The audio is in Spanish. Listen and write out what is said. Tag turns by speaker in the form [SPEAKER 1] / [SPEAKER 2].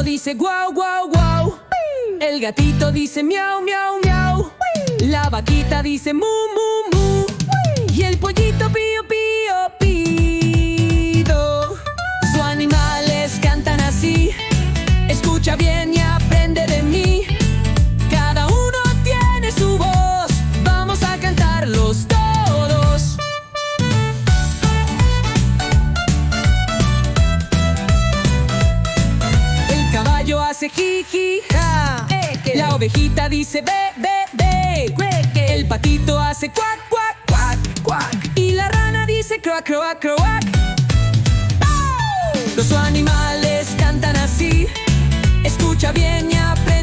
[SPEAKER 1] dice guau, guau, guau. El gatito dice miau, miau, miau. La vaquita dice mu, mu, mu. Y el pollito pío, pío, pido. Sus animales cantan así. Escucha bien y aprende de mí. Cada uno tiene su voz. Vamos a cantarlos todos. El caballo hace ji, ja. La ovejita dice be, be, be. El patito hace cuac, cuac, cuac, cuac. Y la rana dice croak, croak, croak. Los animales cantan así. Escucha bien y aprende.